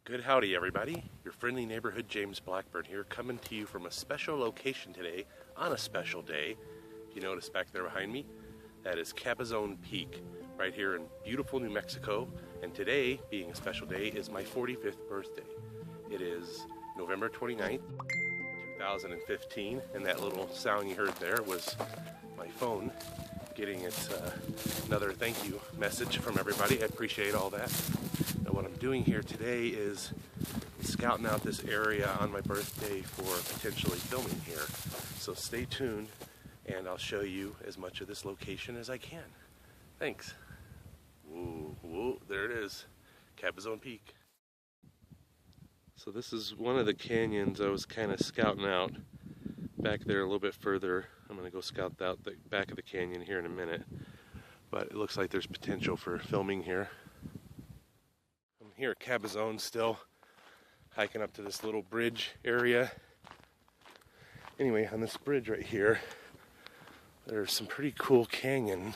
Good howdy everybody, your friendly neighborhood James Blackburn here, coming to you from a special location today on a special day. If you notice back there behind me, that is Cabezon Peak right here in beautiful New Mexico, and today, being a special day, is my 45th birthday. It is November 29th, 2015, and that little sound you heard there was my phone getting its another thank you message from everybody. I appreciate all that. And what I'm doing here today is scouting out this area on my birthday for potentially filming here. So stay tuned and I'll show you as much of this location as I can. Thanks. Whoa, whoa, there it is, Cabezon Peak. So this is one of the canyons I was kind of scouting out. Back there a little bit further, I'm going to go scout out the back of the canyon here in a minute. But it looks like there's potential for filming here. I'm here at Cabezon still, hiking up to this little bridge area. Anyway, on this bridge right here, there's some pretty cool canyon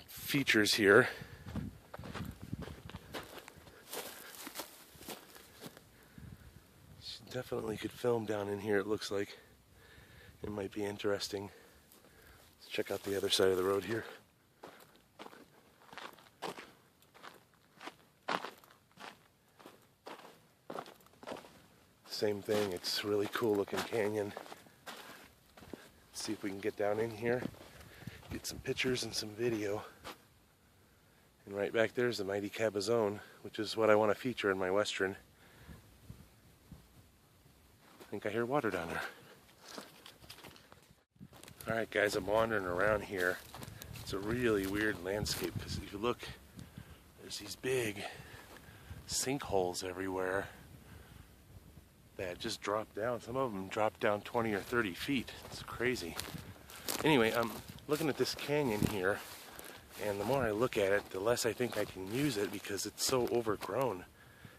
features here. Definitely could film down in here, it looks like. It might be interesting. Let's check out the other side of the road here. Same thing, it's a really cool looking canyon. Let's see if we can get down in here, get some pictures and some video. And right back there's the mighty Cabezon, which is what I want to feature in my Western. I think I hear water down there. Alright guys, I'm wandering around here. It's a really weird landscape because if you look, there's these big sinkholes everywhere that just drop down. Some of them drop down 20 or 30 feet. It's crazy. Anyway, I'm looking at this canyon here, and the more I look at it, the less I think I can use it because it's so overgrown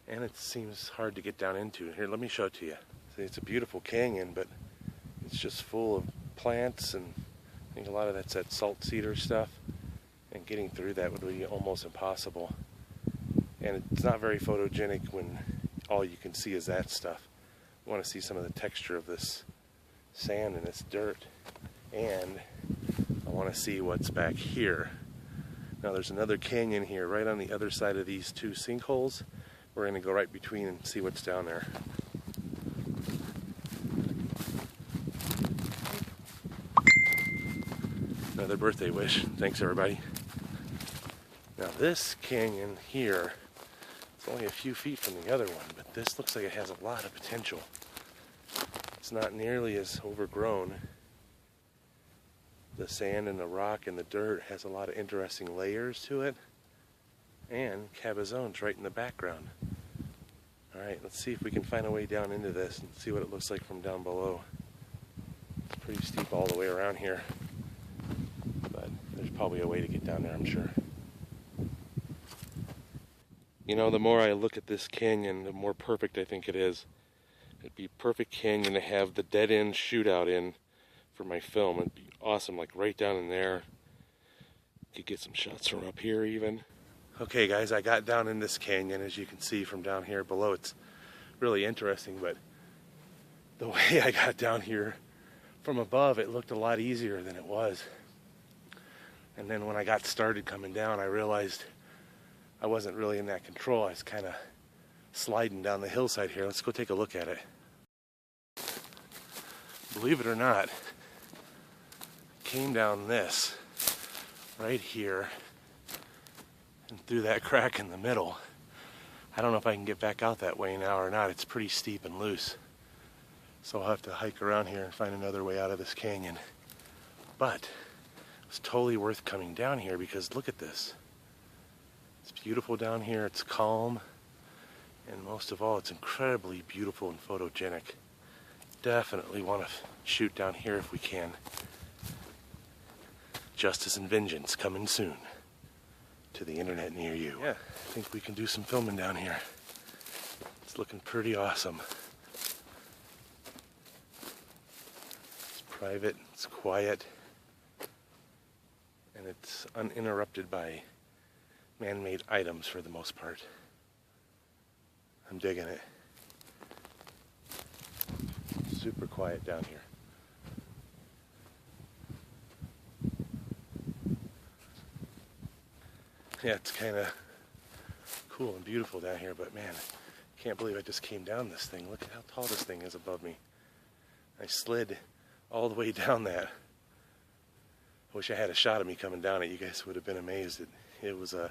and it seems hard to get down into. Here, let me show it to you. See, it's a beautiful canyon, but it's just full of plants, and I think a lot of that's that salt cedar stuff, and getting through that would be almost impossible. And it's not very photogenic when all you can see is that stuff. I want to see some of the texture of this sand and this dirt, and I want to see what's back here. Now there's another canyon here right on the other side of these two sinkholes. We're going to go right between and see what's down there. Another birthday wish. Thanks everybody. Now this canyon here, it's only a few feet from the other one, but this looks like it has a lot of potential. It's not nearly as overgrown. The sand and the rock and the dirt has a lot of interesting layers to it. And Cabezon's right in the background. Alright, let's see if we can find a way down into this and see what it looks like from down below. It's pretty steep all the way around here. There's probably a way to get down there, I'm sure. You know, the more I look at this canyon, the more perfect I think it is. It'd be a perfect canyon to have the dead end shootout in for my film. It'd be awesome, like right down in there. Could get some shots from up here even. Okay guys, I got down in this canyon, as you can see from down here below. It's really interesting, but the way I got down here from above, it looked a lot easier than it was. And then when I got started coming down, I realized I wasn't really in that control. I was kind of sliding down the hillside here. Let's go take a look at it. Believe it or not, I came down this right here and through that crack in the middle. I don't know if I can get back out that way now or not. It's pretty steep and loose. So I'll have to hike around here and find another way out of this canyon. But it's totally worth coming down here because look at this. It's beautiful down here, it's calm, and most of all, it's incredibly beautiful and photogenic. Definitely want to shoot down here if we can. Justice and vengeance coming soon to the internet near you. Yeah, I think we can do some filming down here. It's looking pretty awesome. It's private, it's quiet, and it's uninterrupted by man-made items for the most part. I'm digging it. Super quiet down here. Yeah, it's kind of cool and beautiful down here, but man, I can't believe I just came down this thing. Look at how tall this thing is above me. I slid all the way down that. I wish I had a shot of me coming down it. You guys would have been amazed. It was a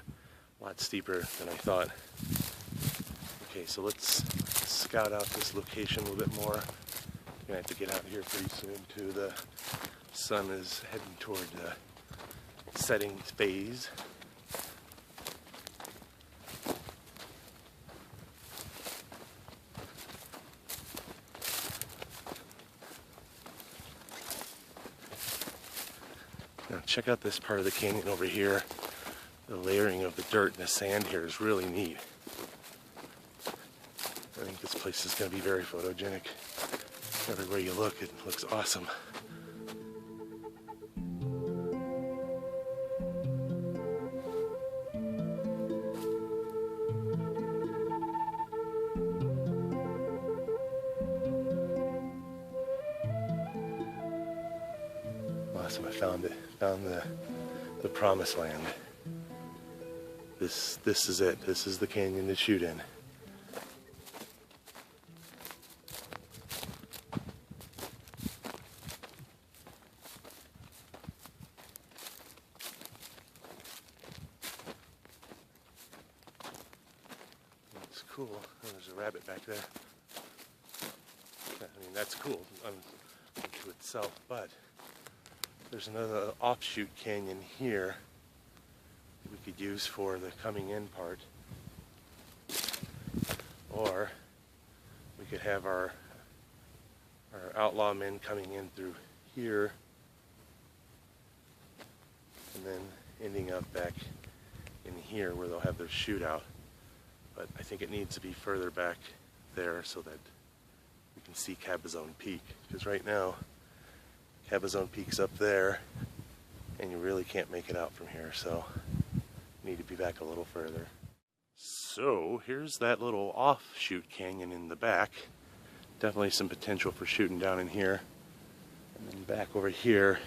lot steeper than I thought. Okay, so let's scout out this location a little bit more. I'm gonna have to get out of here pretty soon too. The sun is heading toward the setting phase. Now check out this part of the canyon over here. The layering of the dirt and the sand here is really neat. I think this place is going to be very photogenic. Everywhere you look, it looks awesome. Awesome, I found it. Found the promised land. This is it. This is the canyon to shoot in. It's cool. Oh, there's a rabbit back there. I mean, that's cool unto itself, but there's another offshoot canyon here we could use for the coming in part, or we could have our outlaw men coming in through here and then ending up back in here where they'll have their shootout. But I think it needs to be further back there so that we can see Cabezon Peak, because right now Cabezon Peak's up there and you really can't make it out from here, so you need to be back a little further. So here's that little offshoot canyon in the back. Definitely some potential for shooting down in here. And then back over here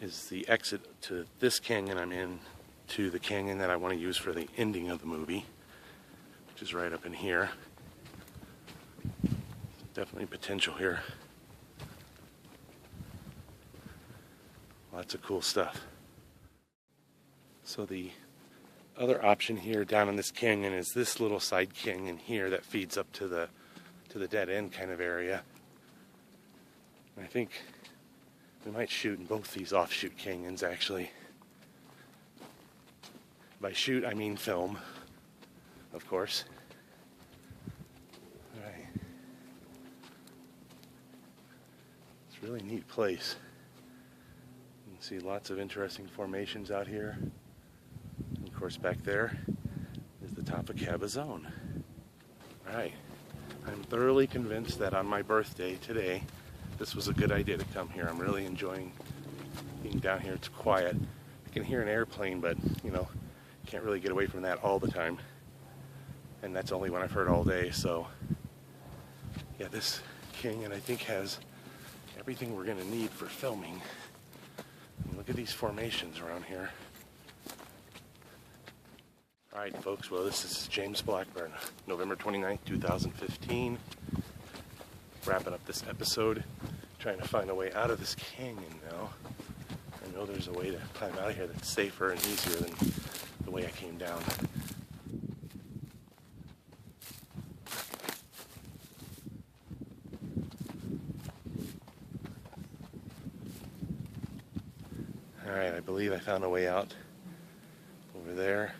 is the exit to this canyon I'm in, to the canyon that I want to use for the ending of the movie, which is right up in here. Definitely potential here. Lots of cool stuff. So the other option here down in this canyon is this little side canyon here that feeds up to the dead end kind of area. And I think we might shoot in both these offshoot canyons actually. By shoot I mean film, of course. Alright. It's a really neat place. You can see lots of interesting formations out here. And of course back there is the top of Cabezon. Alright, I'm thoroughly convinced that on my birthday today, this was a good idea to come here. I'm really enjoying being down here. It's quiet. I can hear an airplane, but you know, can't really get away from that all the time. And that's only when I've heard all day, so yeah, this canyon I think has everything we're gonna need for filming. And look at these formations around here. Alright folks, well this is James Blackburn, November 29th, 2015. Wrapping up this episode, trying to find a way out of this canyon now. I know there's a way to climb out of here that's safer and easier than the way I came down. Alright, I believe I found a way out over there,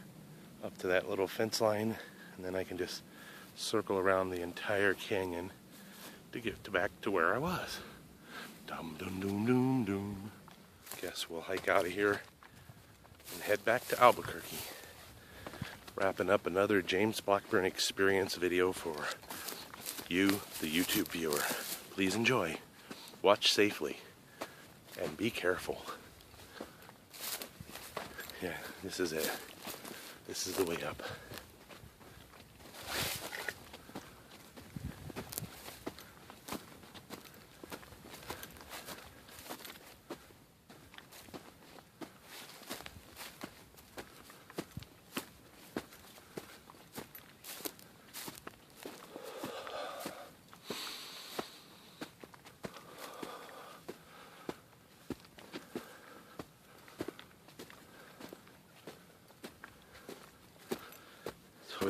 up to that little fence line, and then I can just circle around the entire canyon to get back to where I was. Dum dum dum dum dum. Guess we'll hike out of here and head back to Albuquerque. Wrapping up another James Blackburn experience video for you, the YouTube viewer. Please enjoy, watch safely, and be careful. Yeah, this is it. This is the way up.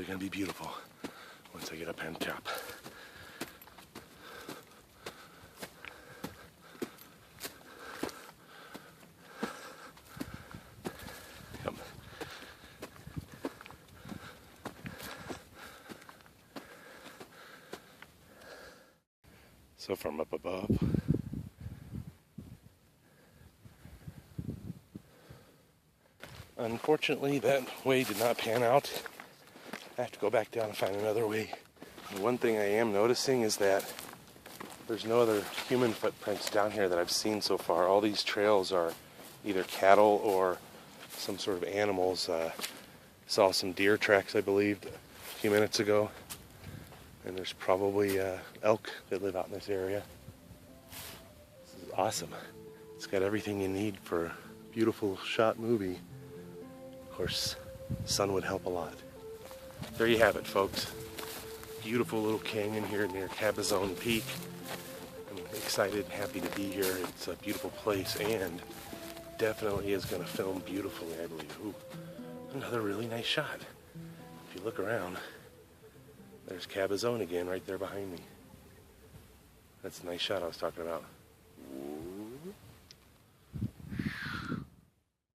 going to be beautiful once I get up on top. Yep. So from up above, unfortunately that way did not pan out. I have to go back down and find another way. And one thing I am noticing is that there's no other human footprints down here that I've seen so far. All these trails are either cattle or some sort of animals. Saw some deer tracks, I believe, a few minutes ago. And there's probably elk that live out in this area. This is awesome. It's got everything you need for a beautiful shot movie. Of course, sun would help a lot. There you have it, folks. Beautiful little canyon here near Cabezon Peak. I'm excited and happy to be here. It's a beautiful place and definitely is going to film beautifully, I believe. Ooh, another really nice shot. If you look around, there's Cabezon again right there behind me. That's the nice shot I was talking about.